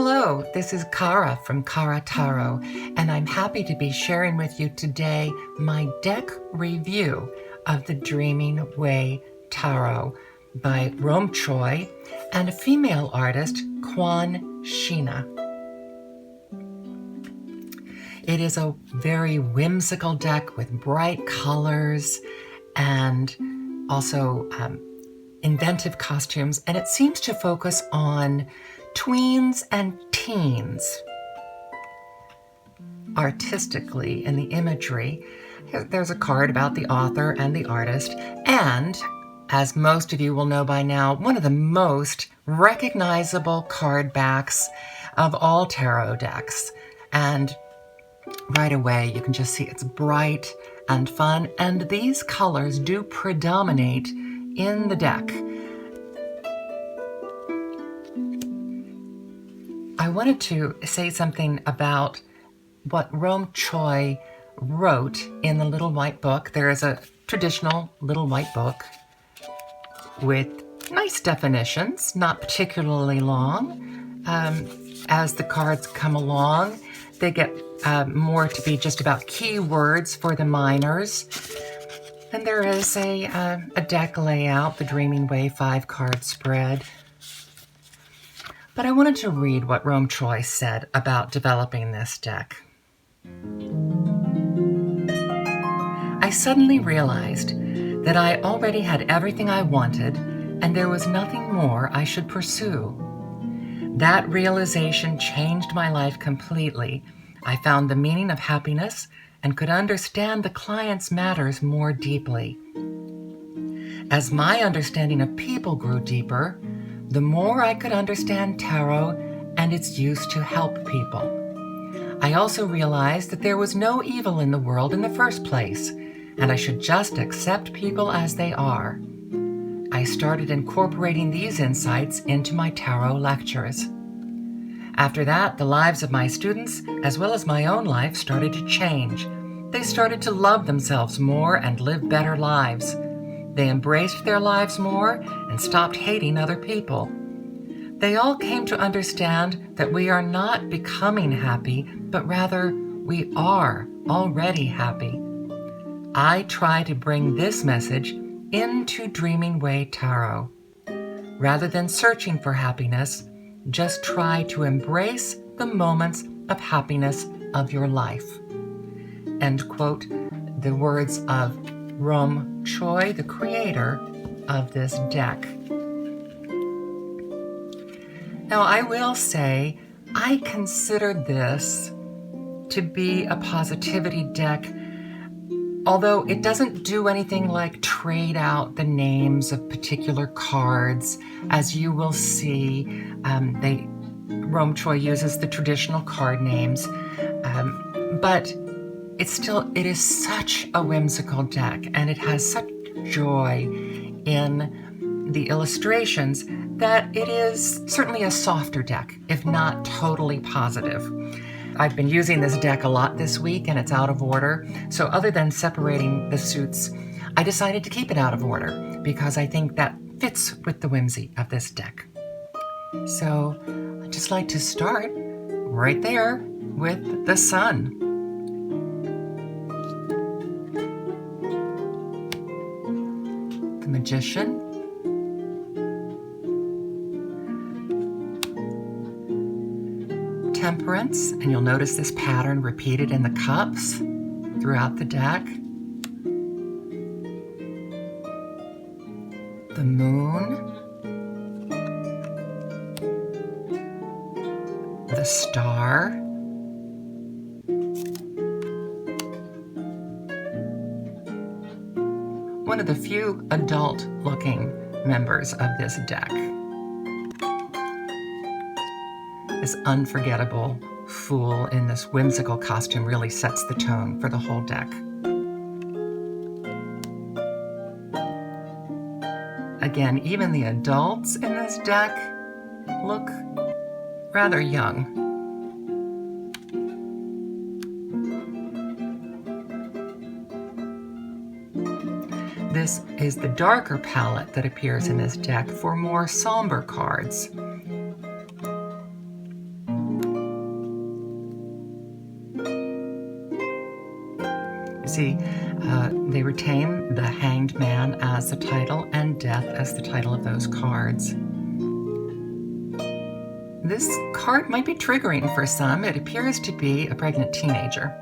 Hello, this is Kara from Kara Tarot, and I'm happy to be sharing with you today my deck review of the Dreaming Way Tarot by Rome Choi and a female artist, Kwon Shina. It is a very whimsical deck with bright colors and also inventive costumes, and it seems to focus on tweens and teens artistically in the imagery. There's a card about the author and the artist, and as most of you will know by now, one of the most recognizable card backs of all tarot decks. And right away you can just see it's bright and fun, and these colors do predominate in the deck. I wanted to say something about what Rome Choi wrote in the Little White Book. There is a traditional Little White Book with nice definitions, not particularly long. As the cards come along, they get more to be just about keywords for the minors. And there is a deck layout, the Dreaming Way 5-card spread. But I wanted to read what Rome Choi said about developing this deck. I suddenly realized that I already had everything I wanted, and there was nothing more I should pursue. That realization changed my life completely. I found the meaning of happiness and could understand the client's matters more deeply. As my understanding of people grew deeper, the more I could understand tarot and its use to help people. I also realized that there was no evil in the world in the first place, and I should just accept people as they are. I started incorporating these insights into my tarot lectures. After that, the lives of my students, as well as my own life, started to change. They started to love themselves more and live better lives. They embraced their lives more and stopped hating other people. They all came to understand that we are not becoming happy, but rather we are already happy. I try to bring this message into Dreaming Way Tarot. Rather than searching for happiness, just try to embrace the moments of happiness of your life. End quote. The words of Rome Choi, the creator of this deck. Now, I will say, I consider this to be a positivity deck, although it doesn't do anything like trade out the names of particular cards. As you will see, Rome Choi uses the traditional card names, but it is such a whimsical deck, and it has such joy in the illustrations that it is certainly a softer deck, if not totally positive. I've been using this deck a lot this week, and it's out of order. So other than separating the suits, I decided to keep it out of order because I think that fits with the whimsy of this deck. So I'd just like to start right there with the Sun. The Magician. Temperance, and you'll notice this pattern repeated in the cups throughout the deck. The Moon. The Star. One of the few adult-looking members of this deck. This unforgettable fool in this whimsical costume really sets the tone for the whole deck. Again, even the adults in this deck look rather young. This is the darker palette that appears in this deck for more somber cards. You see, they retain the Hanged Man as the title and Death as the title of those cards. This card might be triggering for some. It appears to be a pregnant teenager.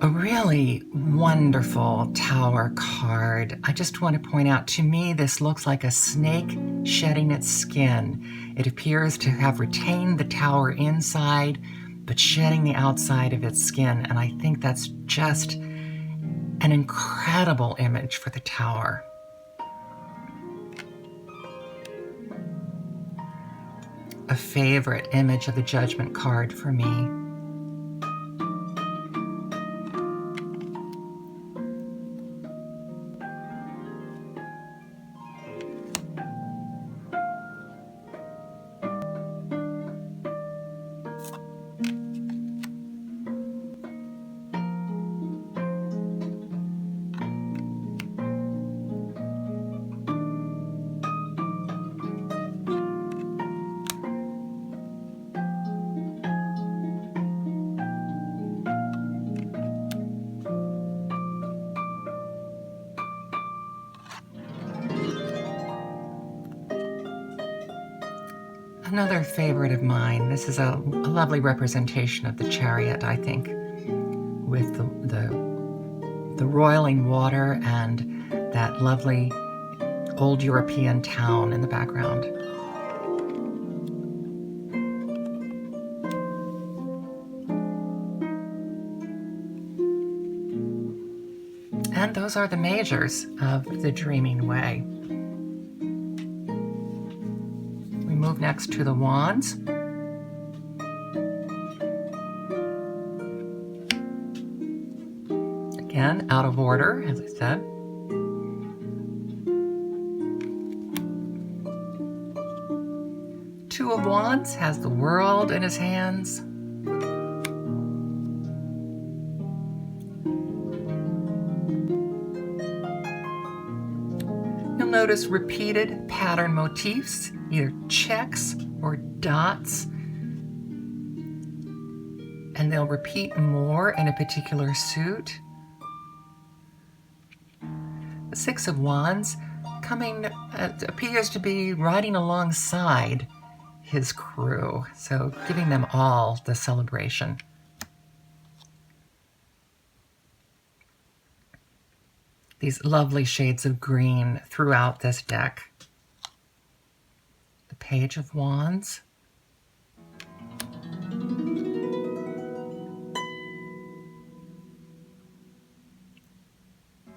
A really wonderful tower card. I just want to point out, to me, this looks like a snake shedding its skin. It appears to have retained the tower inside, but shedding the outside of its skin. And I think that's just an incredible image for the tower. A favorite image of the Judgment card for me. Another favorite of mine. This is a lovely representation of the Chariot, I think, with the roiling water and that lovely old European town in the background. And those are the majors of the Dreaming Way. We move next to the wands. Again, out of order, as I said. Two of Wands has the world in his hands. You'll notice repeated pattern motifs, either checks or dots, and they'll repeat more in a particular suit. The Six of Wands appears to be riding alongside his crew, so giving them all the celebration. These lovely shades of green throughout this deck. The Page of Wands.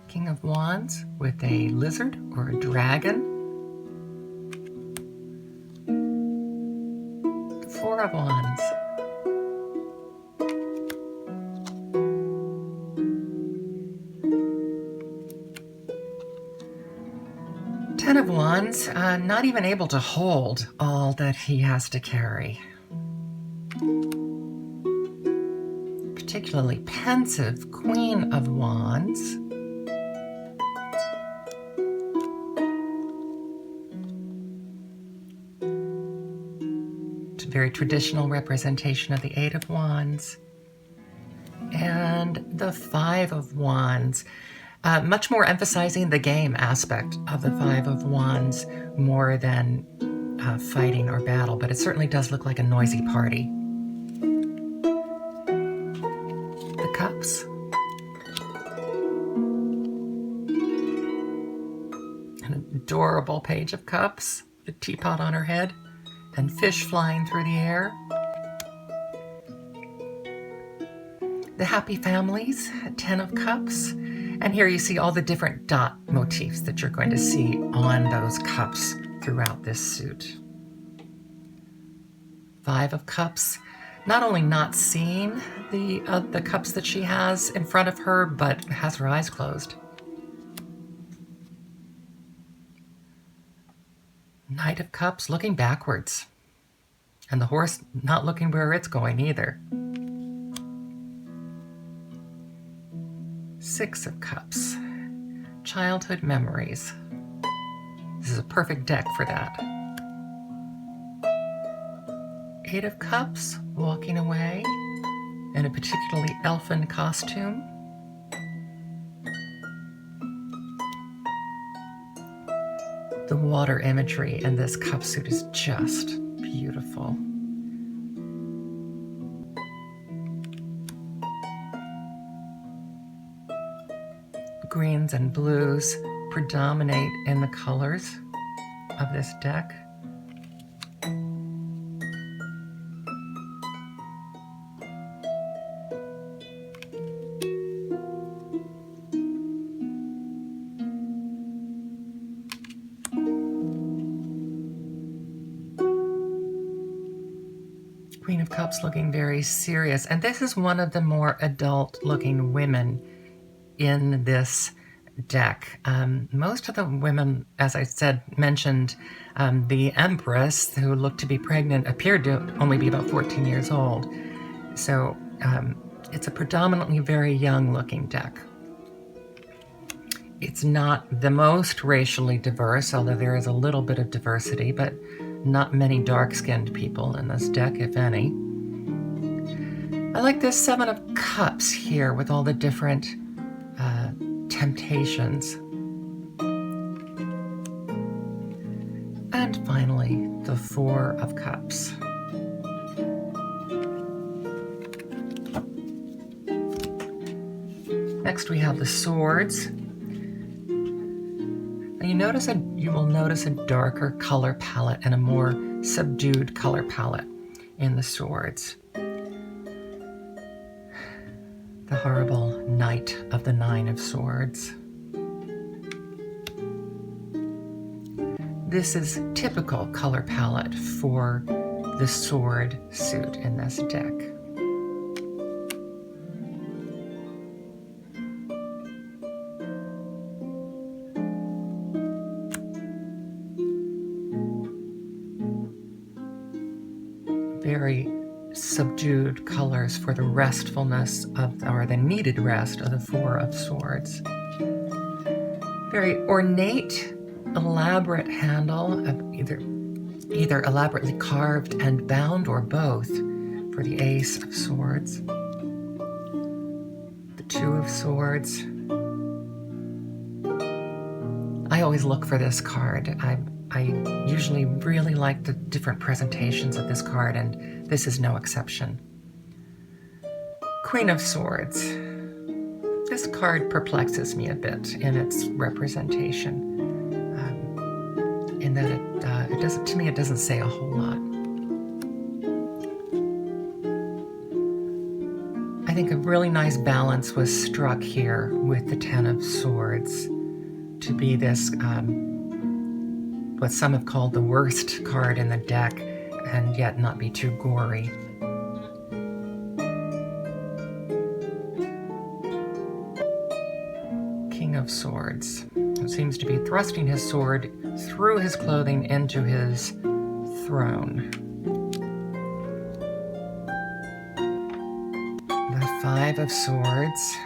King of Wands with a lizard or a dragon. The Four of Wands. Ten of Wands, not even able to hold all that he has to carry. Particularly pensive Queen of Wands. Very traditional representation of the Eight of Wands. And the Five of Wands, much more emphasizing the game aspect of the Five of Wands more than fighting or battle, but it certainly does look like a noisy party. The Cups. An adorable Page of Cups, the teapot on her head, and fish flying through the air. The Happy Families, 10 of Cups. And here you see all the different dot motifs that you're going to see on those cups throughout this suit. Five of Cups, not only not seeing the cups that she has in front of her, but has her eyes closed. Knight of Cups looking backwards. And the horse not looking where it's going either. Six of Cups. Childhood memories. This is a perfect deck for that. Eight of Cups, walking away in a particularly elfin costume. The water imagery in this cup suit is just beautiful. Greens and blues predominate in the colors of this deck. Queen of Cups looking very serious. And this is one of the more adult-looking women in this deck. Most of the women, as I said, mentioned the Empress, who looked to be pregnant, appeared to only be about 14 years old. So it's a predominantly very young-looking deck. It's not the most racially diverse, although there is a little bit of diversity, but not many dark-skinned people in this deck, if any. I like this Seven of Cups here with all the different temptations. And finally, the Four of Cups. Next we have the Swords. And you will notice a darker color palette and a more subdued color palette in the Swords. The horrible Knight of the Nine of Swords. This is typical color palette for the sword suit in this deck. Very subdued colors for the restfulness of, or the needed rest of the Four of Swords. Very ornate, elaborate handle of either elaborately carved and bound or both for the Ace of Swords. The Two of Swords. I always look for this card. I usually really like the different presentations of this card, and this is no exception. Queen of Swords. This card perplexes me a bit in its representation, in that it doesn't, to me, it doesn't say a whole lot. I think a really nice balance was struck here with the Ten of Swords to be this what some have called the worst card in the deck, and yet not be too gory. King of Swords, who seems to be thrusting his sword through his clothing into his throne. The Five of Swords.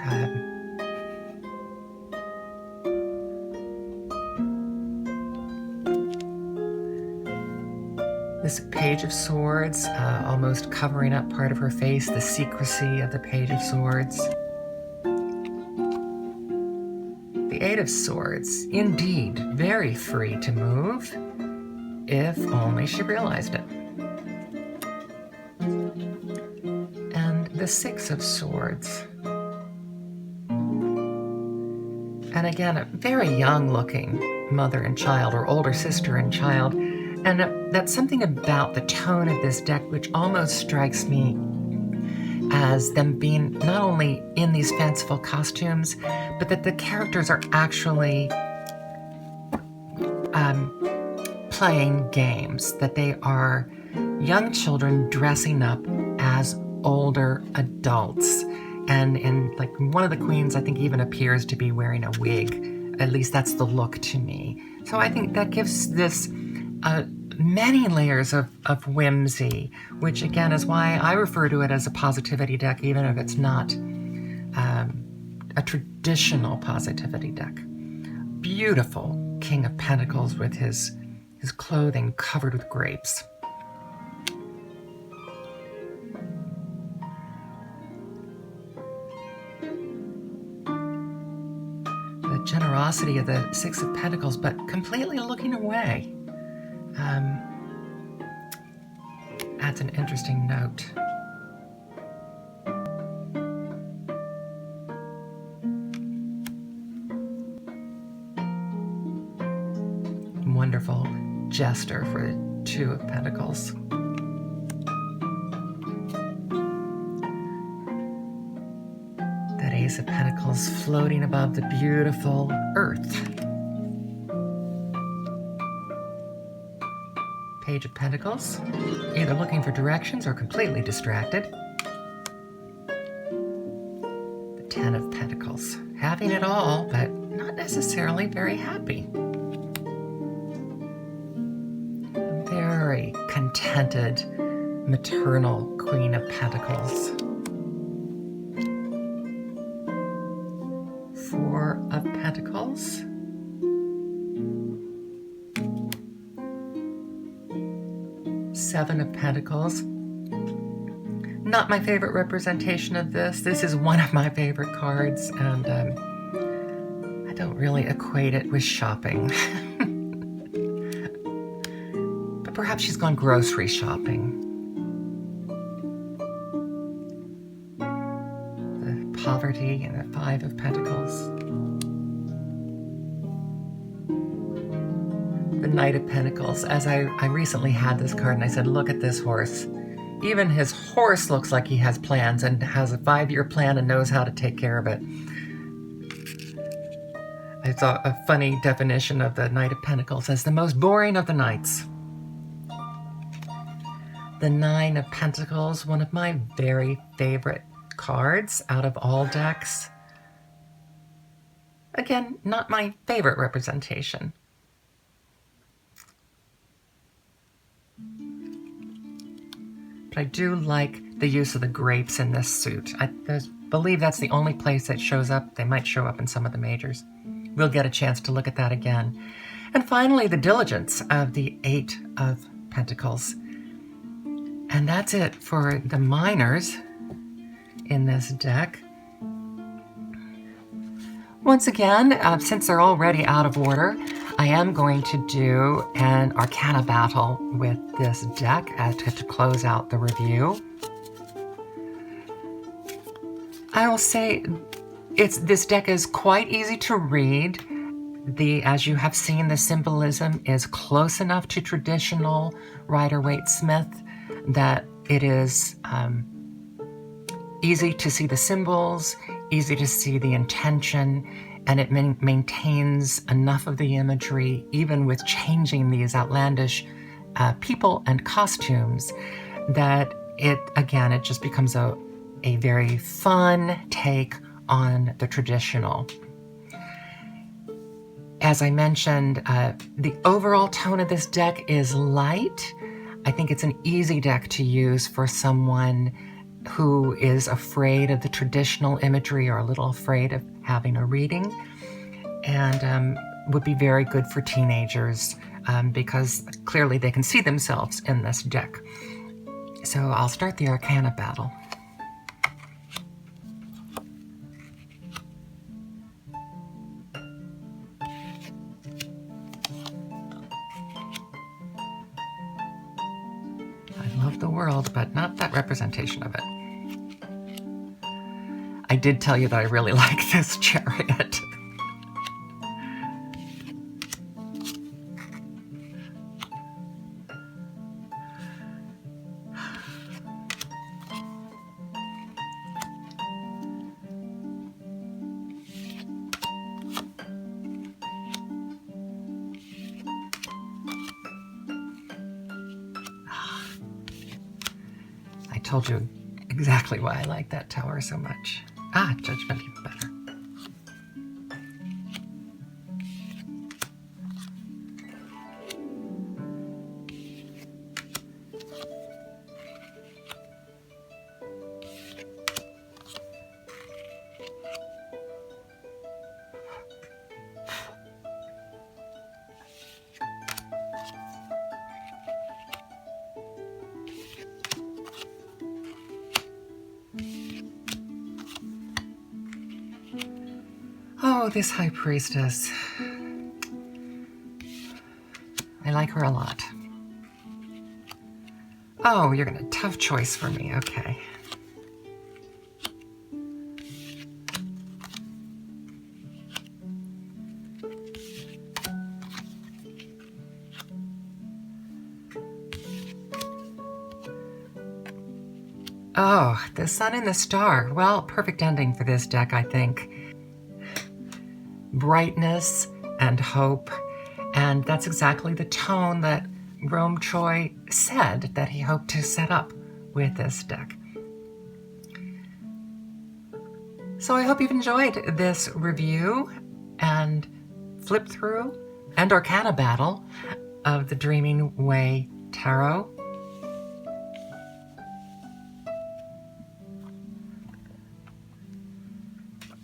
This Page of Swords, almost covering up part of her face, the secrecy of the Page of Swords. The Eight of Swords, indeed, very free to move, if only she realized it. And the Six of Swords. And again, a very young looking mother and child, or older sister and child. And that's something about the tone of this deck which almost strikes me as them being not only in these fanciful costumes, but that the characters are actually playing games, that they are young children dressing up as older adults. And in like one of the queens, I think even appears to be wearing a wig. At least that's the look to me. So I think that gives this many layers of whimsy, which again is why I refer to it as a positivity deck, even if it's not a traditional positivity deck. Beautiful King of Pentacles with his clothing covered with grapes. The generosity of the Six of Pentacles, but completely looking away. Adds an interesting note. Wonderful Jester for the Two of Pentacles. That Ace of Pentacles floating above the beautiful earth. Page of Pentacles, either looking for directions or completely distracted. The Ten of Pentacles, having it all, but not necessarily very happy. Very contented, maternal Queen of Pentacles. Four of Pentacles. Seven of Pentacles. Not my favorite representation of this. This is one of my favorite cards, and I don't really equate it with shopping. But perhaps she's gone grocery shopping. The poverty and the Five of Pentacles. The Knight of Pentacles. As I recently had this card and I said, look at this horse. Even his horse looks like he has plans and has a 5-year plan and knows how to take care of it. It's a funny definition of the Knight of Pentacles as the most boring of the knights. The Nine of Pentacles, one of my very favorite cards out of all decks. Again, not my favorite representation. But I do like the use of the grapes in this suit. I believe that's the only place that shows up. They might show up in some of the majors. We'll get a chance to look at that again. And finally, the diligence of the Eight of Pentacles. And that's it for the minors in this deck. Once again, since they're already out of order, I am going to do an Arcana Battle with this deck to close out the review. I will say this deck is quite easy to read. As you have seen, the symbolism is close enough to traditional Rider-Waite-Smith that it is easy to see the symbols, easy to see the intention, and it maintains enough of the imagery, even with changing these outlandish people and costumes, that it just becomes a very fun take on the traditional. As I mentioned, the overall tone of this deck is light. I think it's an easy deck to use for someone who is afraid of the traditional imagery or a little afraid of having a reading, and would be very good for teenagers because clearly they can see themselves in this deck. So I'll start the Arcana Battle. I love the world, but not that representation of it. I did tell you that I really like this chariot. I told you exactly why I like that tower so much. Judgment even better. Oh, this High Priestess. I like her a lot. Oh, you're gonna tough choice for me. Okay. Oh, the Sun and the Star. Well, perfect ending for this deck, I think. Brightness and hope, and that's exactly the tone that Rome Choi said that he hoped to set up with this deck. So I hope you've enjoyed this review and flip through and Arcana Battle of the Dreaming Way Tarot.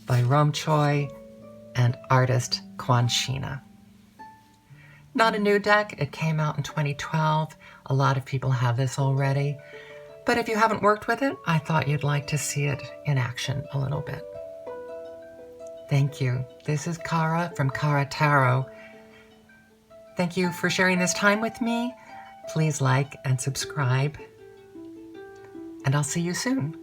By Rome Choi and artist Kwon Shina. Not a new deck, it came out in 2012. A lot of people have this already. But if you haven't worked with it, I thought you'd like to see it in action a little bit. Thank you. This is Kara from Kara Tarot. Thank you for sharing this time with me. Please like and subscribe. And I'll see you soon.